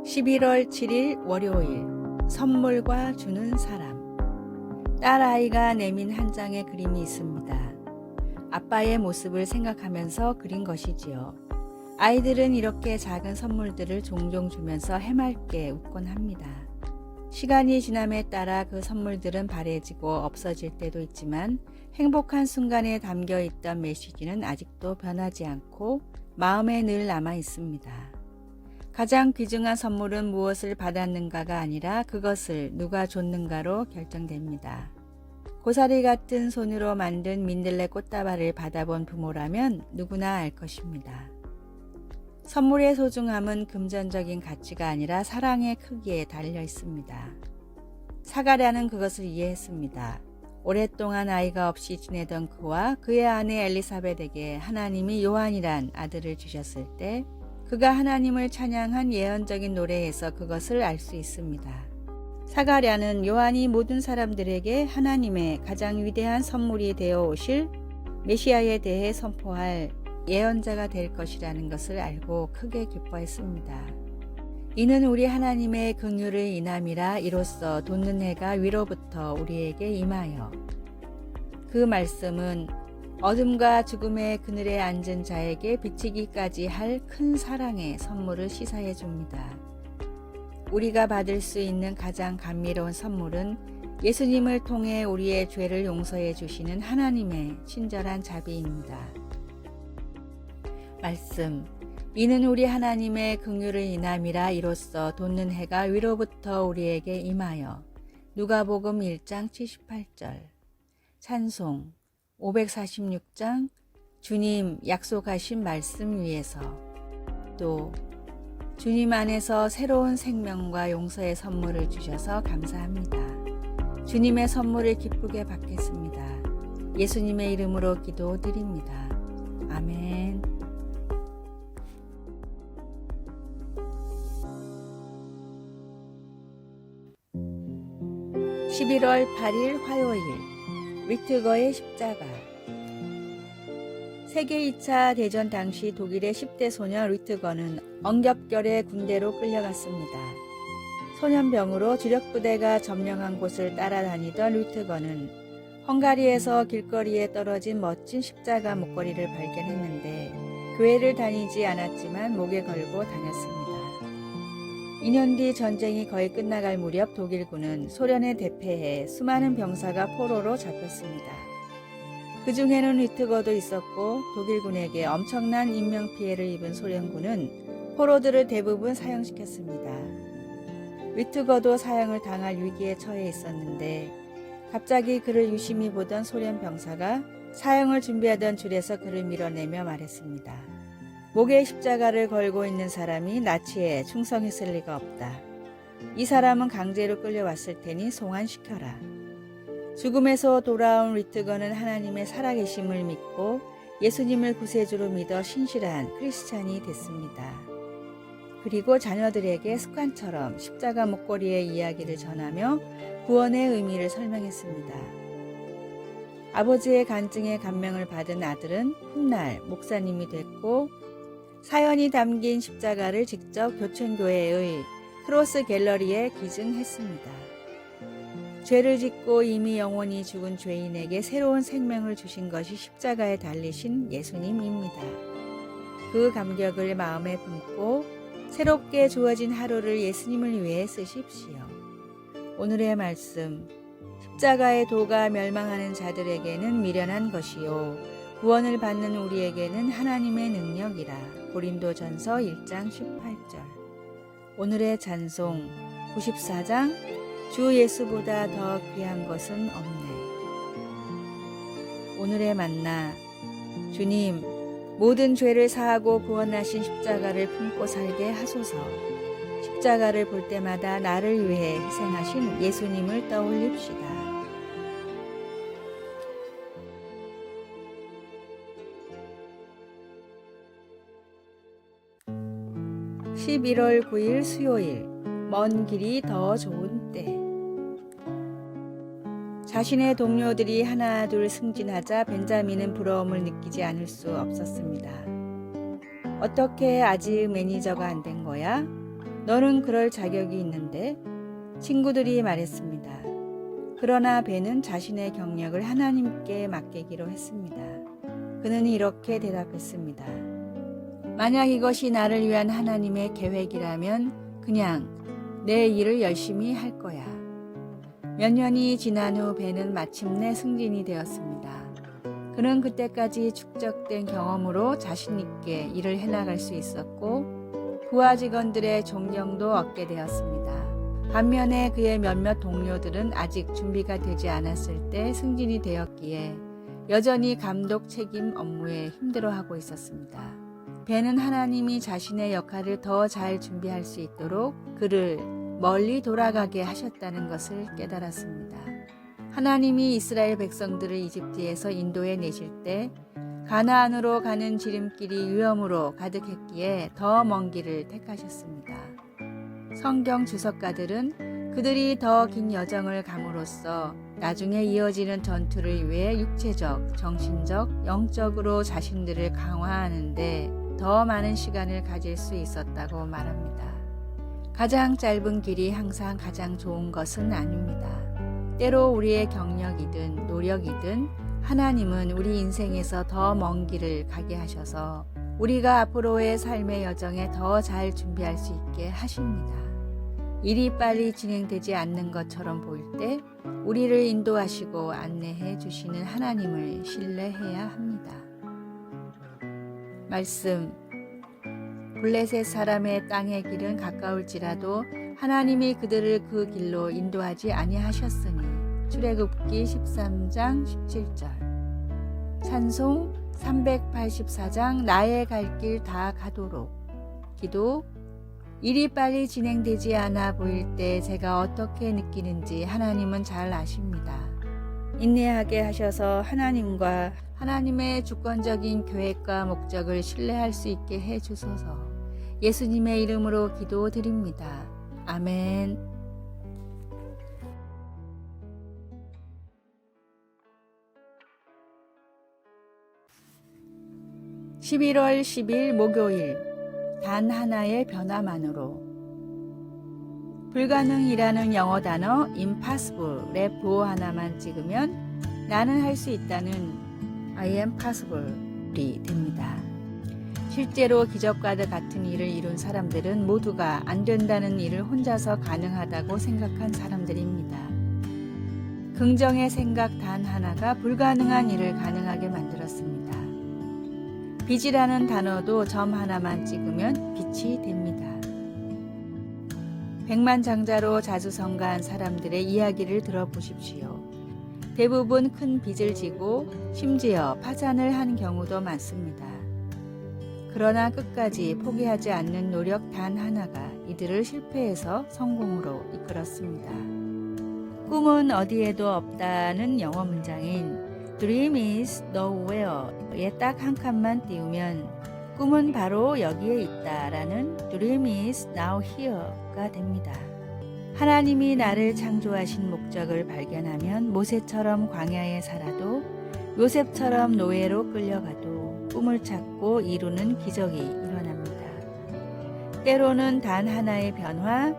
11월 7일 월요일 선물과 주는 사람. 딸아이가 내민 한 장의 그림이 있습니다. 아빠의 모습을 생각하면서 그린 것이지요. 아이들은 이렇게 작은 선물들을 종종 주면서 해맑게 웃곤 합니다. 시간이 지남에 따라 그 선물들은 바래지고 없어질 때도 있지만 행복한 순간에 담겨 있던 메시지는 아직도 변하지 않고 마음에 늘 남아 있습니다. 가장 귀중한 선물은 무엇을 받았는가가 아니라 그것을 누가 줬는가로 결정됩니다. 고사리 같은 손으로 만든 민들레 꽃다발을 받아본 부모라면 누구나 알 것입니다. 선물의 소중함은 금전적인 가치가 아니라 사랑의 크기에 달려 있습니다. 사가랴는 그것을 이해했습니다. 오랫동안 아이가 없이 지내던 그와 그의 아내 엘리사벳에게 하나님이 요한이란 아들을 주셨을 때 그가 하나님을 찬양한 예언적인 노래에서 그것을 알 수 있습니다. 사가랴는 요한이 모든 사람들에게 하나님의 가장 위대한 선물이 되어 오실 메시아에 대해 선포할 예언자가 될 것이라는 것을 알고 크게 기뻐했습니다. 이는 우리 하나님의 긍휼의 인함이라 이로써 돋는 해가 위로부터 우리에게 임하여. 그 말씀은 어둠과 죽음의 그늘에 앉은 자에게 비치기까지 할 큰 사랑의 선물을 시사해 줍니다. 우리가 받을 수 있는 가장 감미로운 선물은 예수님을 통해 우리의 죄를 용서해 주시는 하나님의 친절한 자비입니다. 말씀. 이는 우리 하나님의 긍휼의 인함이라 이로써 돋는 해가 위로부터 우리에게 임하여. 누가복음 1장 78절. 찬송 546장 주님 약속하신 말씀 위에서. 또 주님 안에서 새로운 생명과 용서의 선물을 주셔서 감사합니다. 주님의 선물을 기쁘게 받겠습니다. 예수님의 이름으로 기도드립니다. 아멘. 11월 8일 화요일 위트거의 십자가. 세계 2차 대전 당시 독일의 10대 소년 위트거는 엉겹결에 군대로 끌려갔습니다. 소년병으로 주력부대가 점령한 곳을 따라다니던 위트거는 헝가리에서 길거리에 떨어진 멋진 십자가 목걸이를 발견했는데 교회를 다니지 않았지만 목에 걸고 다녔습니다. 2년 뒤 전쟁이 거의 끝나갈 무렵 독일군은 소련에 대패해 수많은 병사가 포로로 잡혔습니다. 그 중에는 위트거도 있었고 독일군에게 엄청난 인명피해를 입은 소련군은 포로들을 대부분 사형시켰습니다. 위트거도 사형을 당할 위기에 처해 있었는데 갑자기 그를 유심히 보던 소련 병사가 사형을 준비하던 줄에서 그를 밀어내며 말했습니다. 목에 십자가를 걸고 있는 사람이 나치에 충성했을 리가 없다. 이 사람은 강제로 끌려왔을 테니 송환시켜라. 죽음에서 돌아온 위트거는 하나님의 살아계심을 믿고 예수님을 구세주로 믿어 신실한 크리스찬이 됐습니다. 그리고 자녀들에게 습관처럼 십자가 목걸이의 이야기를 전하며 구원의 의미를 설명했습니다. 아버지의 간증에 감명을 받은 아들은 훗날 목사님이 됐고 사연이 담긴 십자가를 직접 교천교회의 크로스 갤러리에 기증했습니다. 죄를 짓고 이미 영원히 죽은 죄인에게 새로운 생명을 주신 것이 십자가에 달리신 예수님입니다. 그 감격을 마음에 품고 새롭게 주어진 하루를 예수님을 위해 쓰십시오. 오늘의 말씀. 십자가의 도가 멸망하는 자들에게는 미련한 것이요 구원을 받는 우리에게는 하나님의 능력이라. 고린도전서 1장 18절. 오늘의 찬송 94장 주 예수보다 더 귀한 것은 없네. 오늘의 만나. 주님, 모든 죄를 사하고 구원하신 십자가를 품고 살게 하소서. 십자가를 볼 때마다 나를 위해 희생하신 예수님을 떠올립시다. 11월 9일 수요일. 먼 길이 더 좋은 때. 자신의 동료들이 하나 둘 승진하자 벤자민은 부러움을 느끼지 않을 수 없었습니다. 어떻게 아직 매니저가 안 된 거야? 너는 그럴 자격이 있는데 친구들이 말했습니다. 그러나 벤은 자신의 경력을 하나님께 맡기기로 했습니다. 그는 이렇게 대답했습니다. 만약 이것이 나를 위한 하나님의 계획이라면 그냥 내 일을 열심히 할 거야. 몇 년이 지난 후 벤은 마침내 승진이 되었습니다. 그는 그때까지 축적된 경험으로 자신 있게 일을 해나갈 수 있었고 부하 직원들의 존경도 얻게 되었습니다. 반면에 그의 몇몇 동료들은 아직 준비가 되지 않았을 때 승진이 되었기에 여전히 감독 책임 업무에 힘들어하고 있었습니다. 벤은 하나님이 자신의 역할을 더 잘 준비할 수 있도록 그를 멀리 돌아가게 하셨다는 것을 깨달았습니다. 하나님이 이스라엘 백성들을 이집트에서 인도해 내실 때 가나안으로 가는 지름길이 위험으로 가득했기에 더 먼 길을 택하셨습니다. 성경 주석가들은 그들이 더 긴 여정을 감으로써 나중에 이어지는 전투를 위해 육체적, 정신적, 영적으로 자신들을 강화하는 데 더 많은 시간을 가질 수 있었다고 말합니다. 가장 짧은 길이 항상 가장 좋은 것은 아닙니다. 때로 우리의 경력이든 노력이든 하나님은 우리 인생에서 더 먼 길을 가게 하셔서 우리가 앞으로의 삶의 여정에 더 잘 준비할 수 있게 하십니다. 일이 빨리 진행되지 않는 것처럼 보일 때 우리를 인도하시고 안내해 주시는 하나님을 신뢰해야 합니다. 말씀. 블레셋 사람의 땅의 길은 가까울지라도 하나님이 그들을 그 길로 인도하지 아니하셨으니. 출애굽기 13장 17절. 찬송 384장 나의 갈 길 다 가도록. 기도. 일이 빨리 진행되지 않아 보일 때 제가 어떻게 느끼는지 하나님은 잘 아십니다. 인내하게 하셔서 하나님과 하나님의 주권적인 계획과 목적을 신뢰할 수 있게 해 주소서. 예수님의 이름으로 기도드립니다. 아멘. 11월 10일 목요일. 단 하나의 변화만으로. 불가능이라는 영어 단어 impossible의 부호 하나만 찍으면 나는 할 수 있다는 I am possible이 됩니다. 실제로 기적과도 같은 일을 이룬 사람들은 모두가 안 된다는 일을 혼자서 가능하다고 생각한 사람들입니다. 긍정의 생각 단 하나가 불가능한 일을 가능하게 만들었습니다. 빛이라는 단어도 점 하나만 찍으면 빛이 됩니다. 백만장자로 자주 성가한 사람들의 이야기를 들어보십시오. 대부분 큰 빚을 지고 심지어 파산을 한 경우도 많습니다. 그러나 끝까지 포기하지 않는 노력 단 하나가 이들을 실패에서 성공으로 이끌었습니다. 꿈은 어디에도 없다는 영어 문장인 Dream is nowhere에 딱 한 칸만 띄우면 꿈은 바로 여기에 있다라는 Dream is now here가 됩니다. 하나님이 나를 창조하신 목적을 발견하면 모세처럼 광야에 살아도 요셉처럼 노예로 끌려가도 꿈을 찾고 이루는 기적이 일어납니다. 때로는 단 하나의 변화,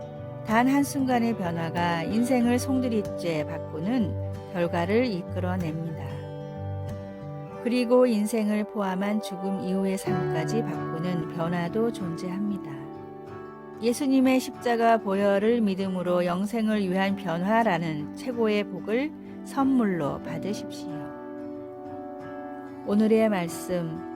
단 한순간의 변화가 인생을 송두리째 바꾸는 결과를 이끌어냅니다. 그리고 인생을 포함한 죽음 이후의 삶까지 바꾸는 변화도 존재합니다. 예수님의 십자가 보혈을 믿음으로 영생을 위한 변화라는 최고의 복을 선물로 받으십시오. 오늘의 말씀.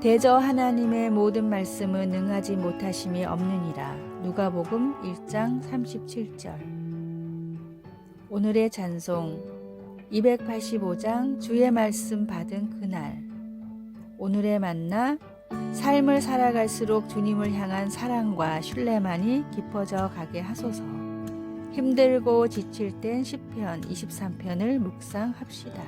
대저 하나님의 모든 말씀은 능하지 못하심이 없느니라. 누가복음 1장 37절. 오늘의 찬송. 285장 주의 말씀 받은 그날. 오늘의 만나. 삶을 살아갈수록 주님을 향한 사랑과 신뢰만이 깊어져 가게 하소서. 힘들고 지칠 땐 시편 23편을 묵상합시다.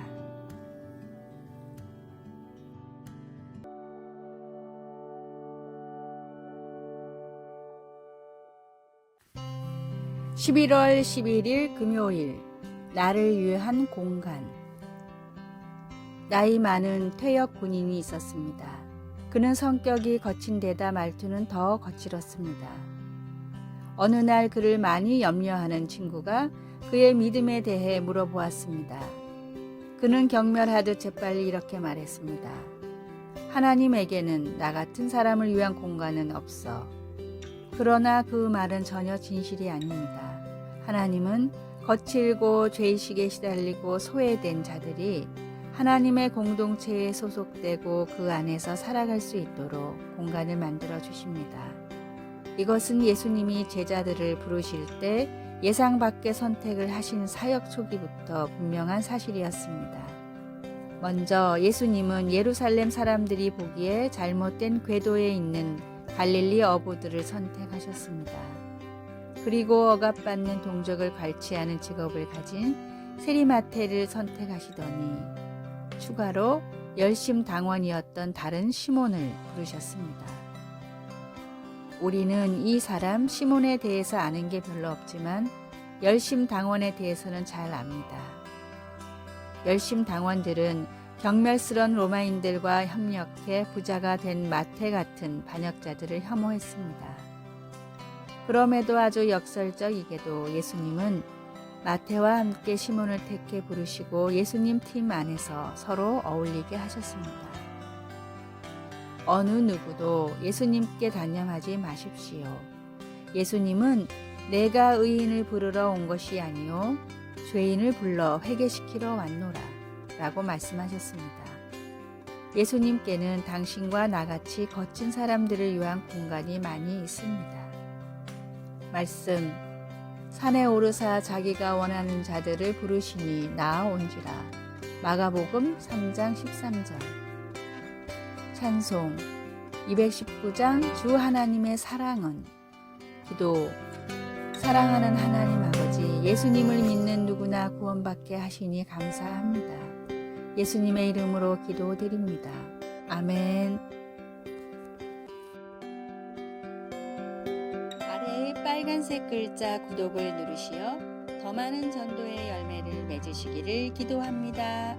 (11월 11일) 금요일. 나를 위한 공간. 나이 많은 퇴역 군인이 있었습니다. 그는 성격이 거친 데다 말투는 더 거칠었습니다. 어느 날 그를 많이 염려하는 친구가 그의 믿음에 대해 물어보았습니다. 그는 경멸하듯 재빨리 이렇게 말했습니다. 하나님에게는 나 같은 사람을 위한 공간은 없어. 그러나 그 말은 전혀 진실이 아닙니다. 하나님은 거칠고 죄의식에 시달리고 소외된 자들이 하나님의 공동체에 소속되고 그 안에서 살아갈 수 있도록 공간을 만들어 주십니다. 이것은 예수님이 제자들을 부르실 때 예상 밖의 선택을 하신 사역 초기부터 분명한 사실이었습니다. 먼저 예수님은 예루살렘 사람들이 보기에 잘못된 궤도에 있는 갈릴리 어부들을 선택하셨습니다. 그리고 억압받는 동족을 관치하는 직업을 가진 세리마태를 선택하시더니 추가로 열심당원이었던 다른 시몬을 부르셨습니다. 우리는 이 사람 시몬에 대해서 아는 게 별로 없지만 열심당원에 대해서는 잘 압니다. 열심당원들은 경멸스런 로마인들과 협력해 부자가 된 마태 같은 반역자들을 혐오했습니다. 그럼에도 아주 역설적이게도 예수님은 마태와 함께 시몬을 택해 부르시고 예수님 팀 안에서 서로 어울리게 하셨습니다. 어느 누구도 예수님께 단념하지 마십시오. 예수님은 내가 의인을 부르러 온 것이 아니요 죄인을 불러 회개시키러 왔노라 라고 말씀하셨습니다. 예수님께는 당신과 나같이 거친 사람들을 위한 공간이 많이 있습니다. 말씀, 산에 오르사 자기가 원하는 자들을 부르시니 나아온지라. 마가복음 3장 13절. 찬송 219장 주 하나님의 사랑은. 기도, 사랑하는 하나님 아버지, 예수님을 믿는 누구나 구원받게 하시니 감사합니다. 예수님의 이름으로 기도드립니다. 아멘. 아래의 빨간색 글자 구독을 누르시어 더 많은 전도의 열매를 맺으시기를 기도합니다.